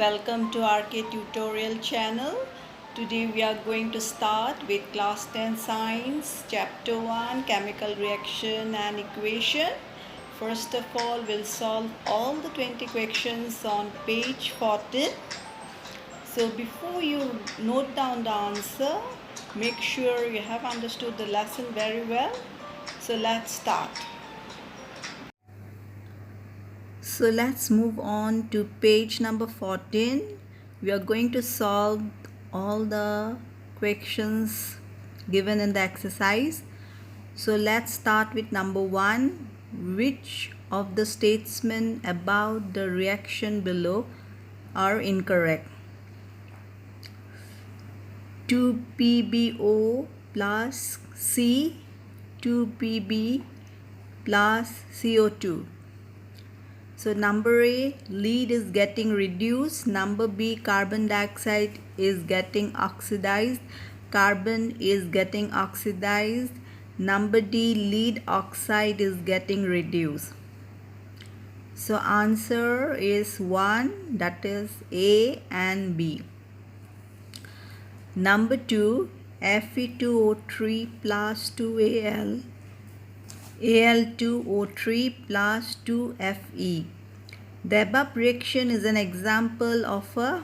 welcome to RK tutorial channel. Today we are going to start with class 10 science chapter 1 chemical reaction and equation. First of all, we'll solve all the 20 questions on page 14. So before you note down the answer, make sure you have understood the lesson very well. So let's start. So let's move on to page number 14. We are going to solve all the questions given in the exercise. So let's start with number 1. Which of the statements about the reaction below are incorrect? 2PbO plus C, 2Pb plus CO2. So number A, lead is getting reduced. Number B, carbon dioxide is getting oxidized. Carbon is getting oxidized. Number D, lead oxide is getting reduced. So answer is 1, that is A and B. Number 2, Fe2O3 plus 2Al, Al2O3 plus 2Fe. The above reaction is an example of a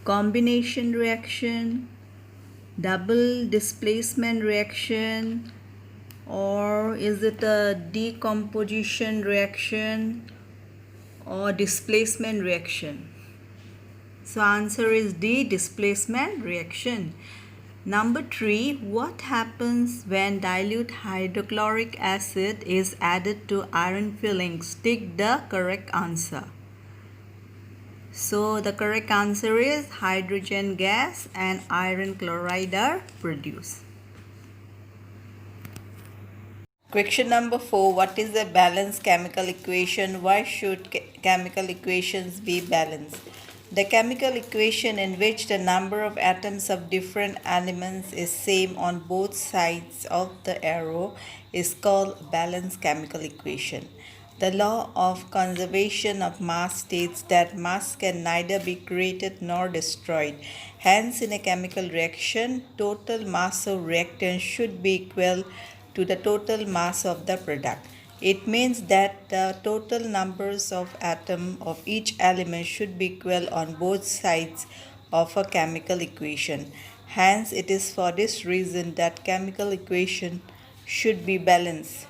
combination reaction, double displacement reaction, or is it a decomposition reaction or displacement reaction? So answer is D, displacement reaction. Number 3, what happens when dilute hydrochloric acid is added to iron fillings? Tick the correct answer. So the correct answer is hydrogen gas and iron chloride are produced. Question number 4, what is a balanced chemical equation? Why should chemical equations be balanced? The chemical equation in which the number of atoms of different elements is same on both sides of the arrow is called balanced chemical equation. The law of conservation of mass states that mass can neither be created nor destroyed. Hence, in a chemical reaction, total mass of reactant should be equal to the total mass of the product. It means that the total numbers of atoms of each element should be equal on both sides of a chemical equation. Hence, it is for this reason that chemical equation should be balanced.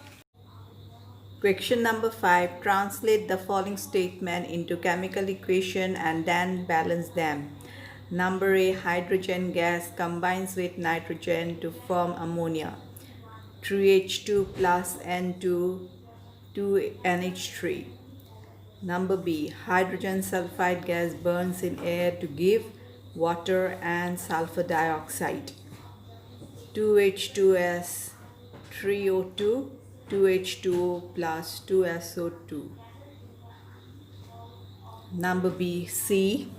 Question number 5. Translate the following statement into chemical equation and then balance them. Number A. Hydrogen gas combines with nitrogen to form ammonia. 3H2 plus N2 2NH3. Number B. Hydrogen sulfide gas burns in air to give water and sulfur dioxide. 2H2S 3O2 2H2O plus 2SO2. Number B. C.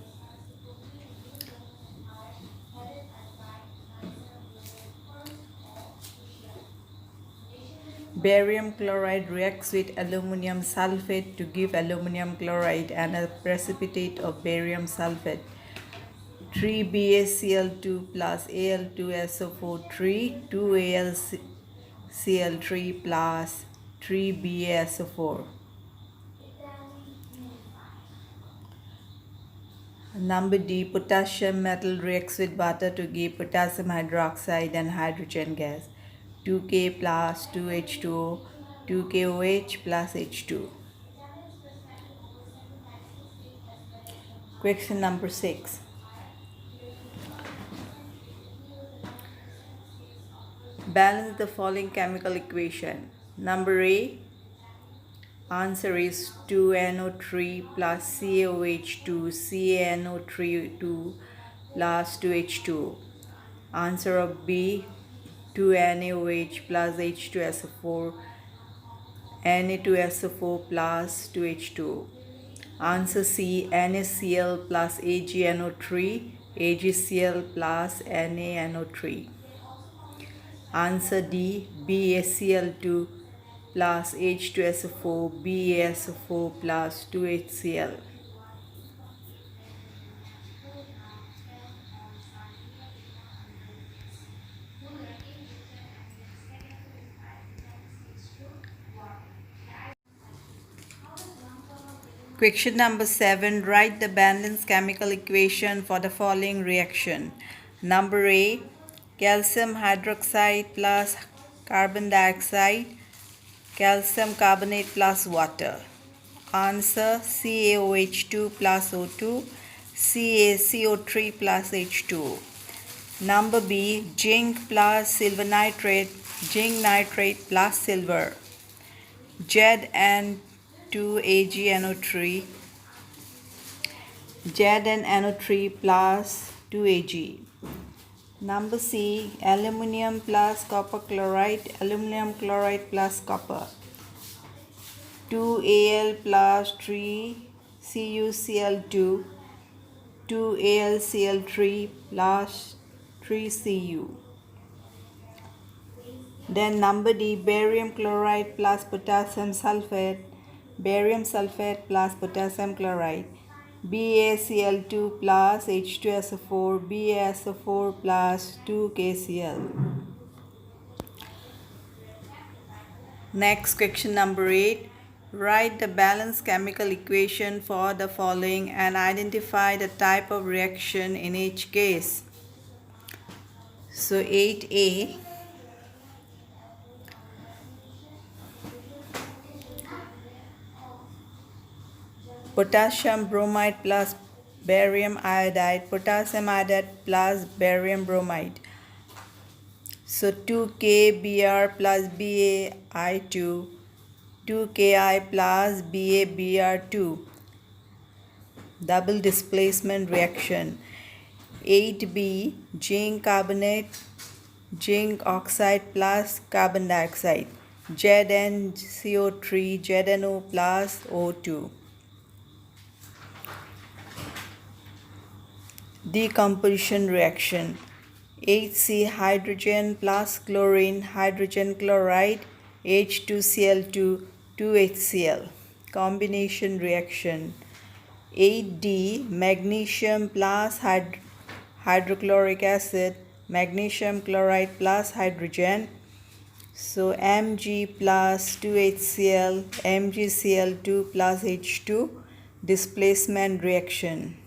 Barium chloride reacts with aluminum sulfate to give aluminum chloride and a precipitate of barium sulfate. 3BaCl2 plus Al2SO4 3, 2AlCl3 plus 3BaSO4. Number D. Potassium metal reacts with water to give potassium hydroxide and hydrogen gas. 2K plus 2H2O, 2KOH plus H2. Question number 6. Balance the following chemical equation. Number A, answer is 2NO3 plus CaOH2, CaNO3 2 plus 2H2O. Answer of B, 2NaOH plus H2SO4, Na2SO4 plus 2H2O. Answer C, NaCl plus AgNO3, AgCl plus NaNO3. Answer D, BaCl2 plus H2SO4, BaSO4 plus 2HCl. Question number 7. Write the balanced chemical equation for the following reaction. Number A. Calcium hydroxide plus carbon dioxide, calcium carbonate plus water. Answer: CaOH2 plus O2, CaCO3 plus H2O. Number B. Zinc plus silver nitrate, zinc nitrate plus silver, Zn2AgNO3, Zn NO3 plus 2Ag. Number C. Aluminium plus copper chloride, aluminum chloride plus copper, 2Al plus 3CuCl2, 2AlCl3 plus 3Cu. Then number D. Barium chloride plus potassium sulfate, barium sulfate plus potassium chloride, BaCl2 plus H2SO4, BaSO4 plus 2KCl. Next, question number 8. Write the balanced chemical equation for the following and identify the type of reaction in each case. So 8A. Potassium bromide plus barium iodide, potassium iodide plus barium bromide. So 2K plus BaI2, 2Ki plus BaBr2, double displacement reaction. 8B. Zinc carbonate, zinc oxide plus carbon dioxide, ZnCO3, ZnO plus O2. Decomposition reaction. 8C. Hydrogen plus chlorine, hydrogen chloride, H2Cl2, 2HCl. Combination reaction. 8D. Magnesium plus hydrochloric acid, magnesium chloride plus hydrogen. So Mg plus 2HCl, MgCl2 plus H2, displacement reaction.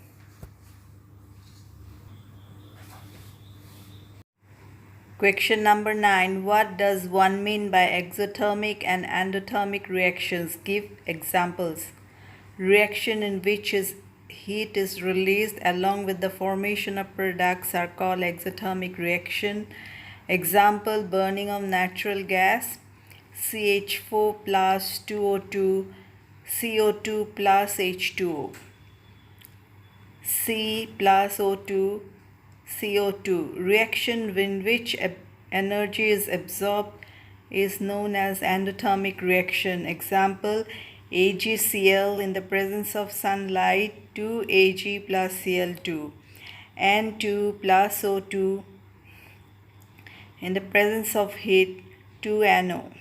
Question number 9. What does one mean by exothermic and endothermic reactions? Give examples. Reaction in which heat is released along with the formation of products are called exothermic reaction. Example: burning of natural gas, CH4 plus 2O2, CO2 plus H2O, C plus O2, CO2. Reaction in which energy is absorbed is known as endothermic reaction. Example: AgCl in the presence of sunlight, 2Ag plus Cl2, N2 plus O2 in the presence of heat, 2NO.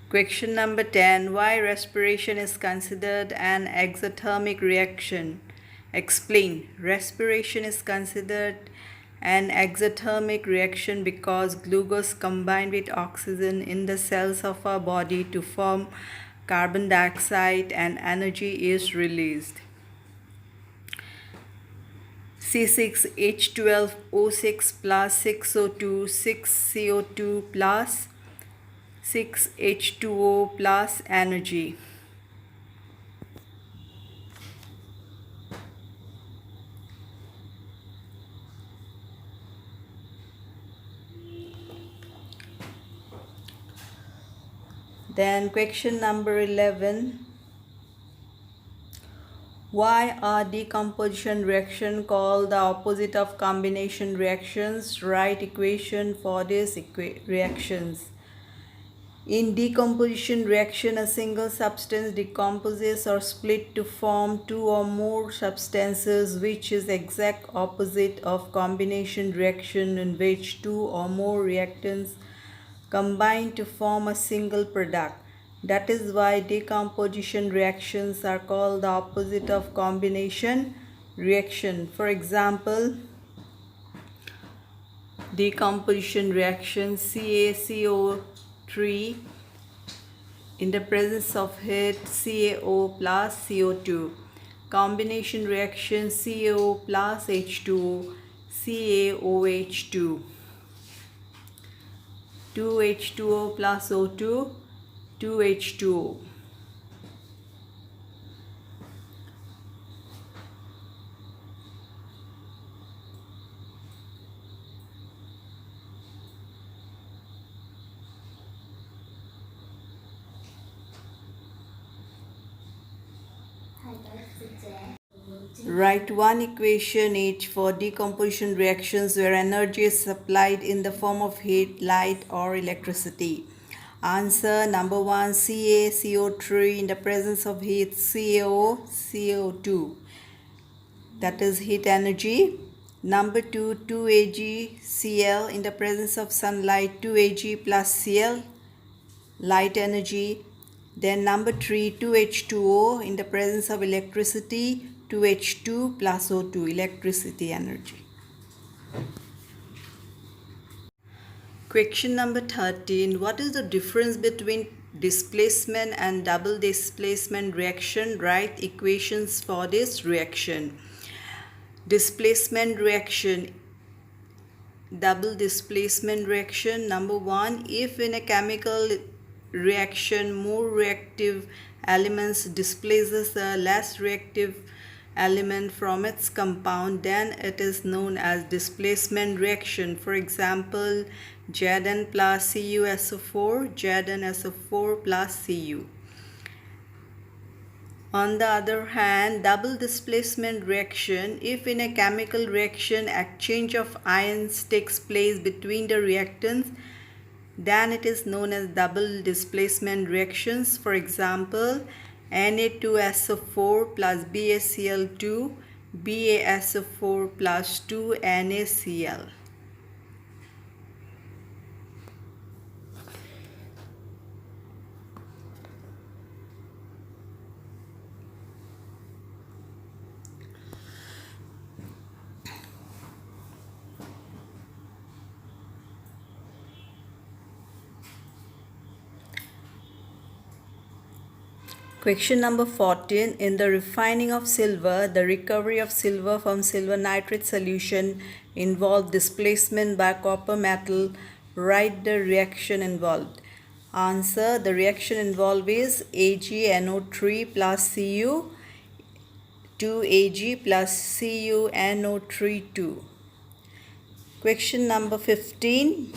Question number 10. Why respiration is considered an exothermic reaction? Explain. Respiration is considered an exothermic reaction because glucose combined with oxygen in the cells of our body to form carbon dioxide and energy is released. C6H12O6 plus 6O2, 6CO2 plus 6H2O plus energy. Then question number 11. Why are decomposition reaction called the opposite of combination reactions? Write equation for these reactions. In decomposition reaction, a single substance decomposes or split to form two or more substances, which is exact opposite of combination reaction in which two or more reactants combine to form a single product. That is why decomposition reactions are called the opposite of combination reaction. For example, decomposition reaction CaCO3 in the presence of heat CaO plus CO2. Combination reaction CaO plus H2O CaOH2. 2H2O plus O2 2H2O. Write one equation each for decomposition reactions where energy is supplied in the form of heat, light, or electricity. Answer number 1, CaCO3 in the presence of heat CaO2, that is heat energy. Number 2, 2AgCl in the presence of sunlight, 2Ag plus Cl, light energy. Then number 3, 2H2O in the presence of electricity, 2H2 plus O2, electricity energy. Question number 13. What is the difference between displacement and double displacement reaction? Write equations for this reaction. Displacement reaction, double displacement reaction. Number 1, if in a chemical reaction more reactive elements displaces a less reactive element from its compound, then it is known as displacement reaction. For example, Zn plus CuSO4, ZnSO4 plus Cu. On the other hand, double displacement reaction, if in a chemical reaction exchange of ions takes place between the reactants, then it is known as double displacement reactions. For example, Na2SO4 plus BaCl2, BaSO4 plus 2NaCl. Question number 14. In the refining of silver, the recovery of silver from silver nitrate solution involved displacement by copper metal. Write the reaction involved. Answer. The reaction involved is AgNO3 plus Cu, 2Ag plus CuNO3 2. Question number 15.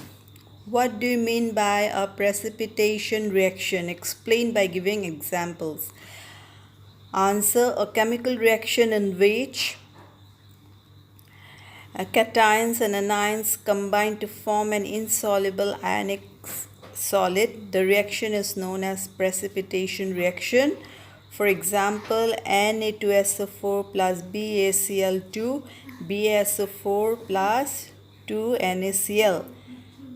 What do you mean by a precipitation reaction? Explain by giving examples. Answer. A chemical reaction in which cations and anions combine to form an insoluble ionic solid. The reaction is known as precipitation reaction. For example, Na2SO4 plus BaCl2, BaSO4 plus 2NaCl.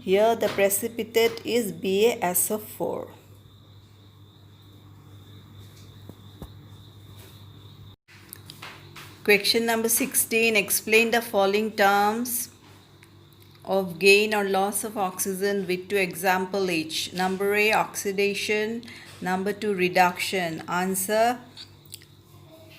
Here the precipitate is BaSO4. Question number 16. Explain the following terms of gain or loss of oxygen with two examples each. Number A, oxidation. Number 2, reduction. Answer.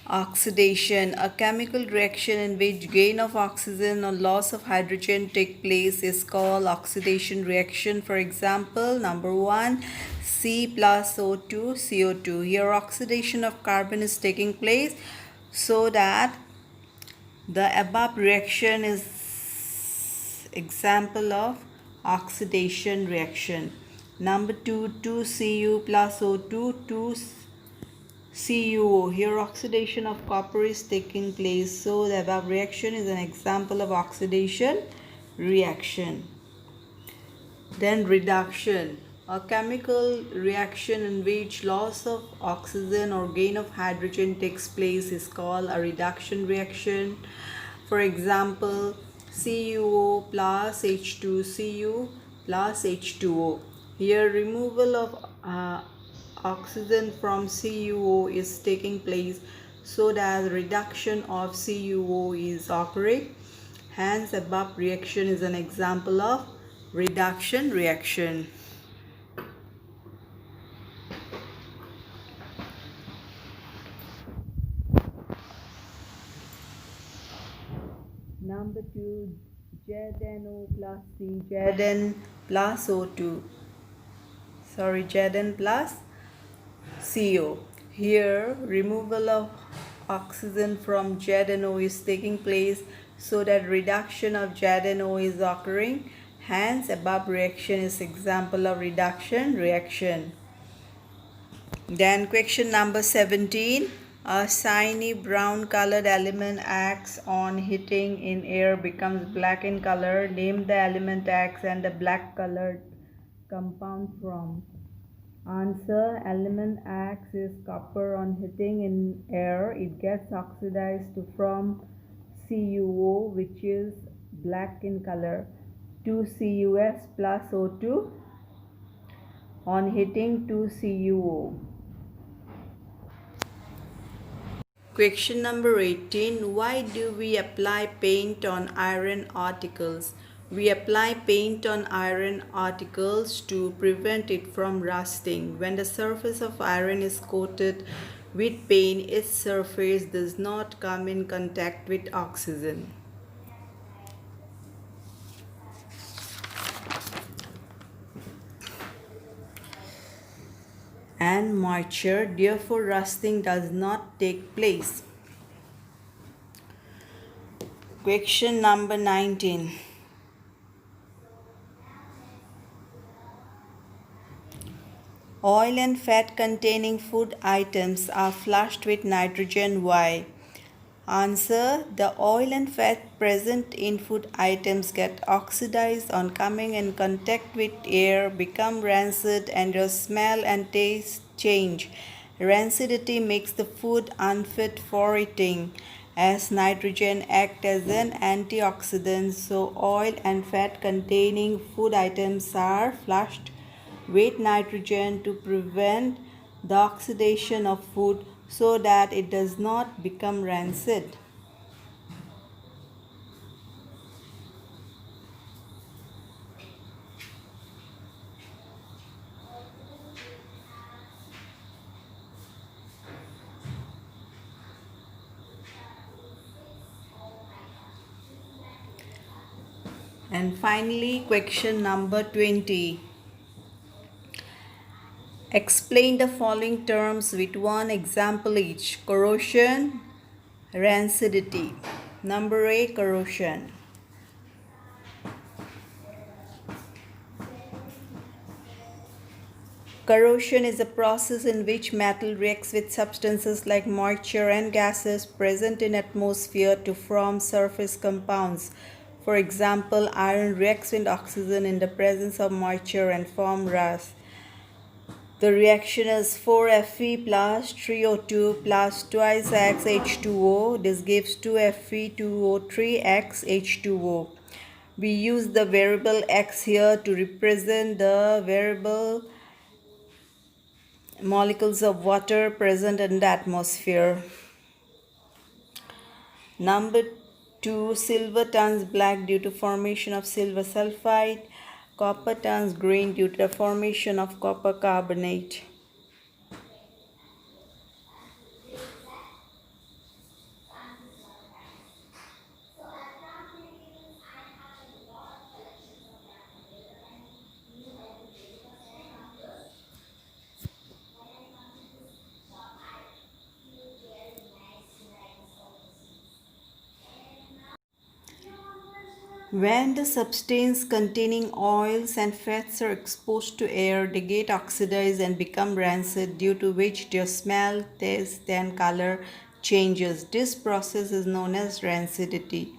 Oxidation. A chemical reaction in which gain of oxygen or loss of hydrogen take place is called oxidation reaction. For example, number 1, C plus O2 CO2. Here oxidation of carbon is taking place, so that the above reaction is example of oxidation reaction. Number 2, 2Cu plus O2 2CuO. Here oxidation of copper is taking place, so the above reaction is an example of oxidation reaction. Then reduction. A chemical reaction in which loss of oxygen or gain of hydrogen takes place is called a reduction reaction. For example, CuO plus H2Cu plus H2O. Here, removal of oxygen from CuO is taking place, so that reduction of CuO is occurring. Hence, above reaction is an example of reduction reaction. Number 2, ZnO plus C, Zn plus O2. Zn plus CO. Here, removal of oxygen from ZnO is taking place, so that reduction of ZnO is occurring. Hence, above reaction is example of reduction reaction. Then question number 17. A shiny brown colored element acts on heating in air, becomes black in color. Name the element X and the black colored compound from. Answer: element X is copper. On heating in air, it gets oxidized to form CuO, which is black in color. 2CuS plus O2. On heating, 2CuO. Question number 18. Why do we apply paint on iron articles? We apply paint on iron articles to prevent it from rusting. When the surface of iron is coated with paint, its surface does not come in contact with oxygen. And moisture, therefore rusting does not take place. Question number 19. Oil and fat containing food items are flushed with nitrogen. Why? Answer: the oil and fat present in food items get oxidized on coming in contact with air, become rancid, and their smell and taste change. Rancidity makes the food unfit for eating. As nitrogen acts as an antioxidant, so oil and fat containing food items are flushed with nitrogen to prevent the oxidation of food, so that it does not become rancid. And finally, question number 20. Explain the following terms with one example each. Corrosion, rancidity. Number A, corrosion. Corrosion is a process in which metal reacts with substances like moisture and gases present in atmosphere to form surface compounds. For example, iron reacts with oxygen in the presence of moisture and form rust. The reaction is 4Fe plus 3O2 plus twice X H2O. This gives 2Fe2O3 X H2O. We use the variable X here to represent the variable molecules of water present in the atmosphere. Number 2. Silver turns black due to formation of silver sulfide. Copper turns green due to the formation of copper carbonate. When the substance containing oils and fats are exposed to air, they get oxidized and become rancid, due to which their smell, taste, and color changes. This process is known as rancidity.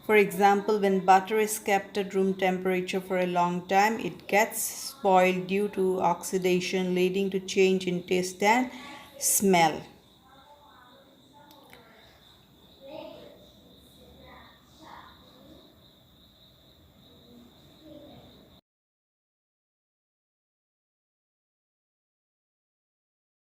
For example, when butter is kept at room temperature for a long time, it gets spoiled due to oxidation, leading to change in taste and smell.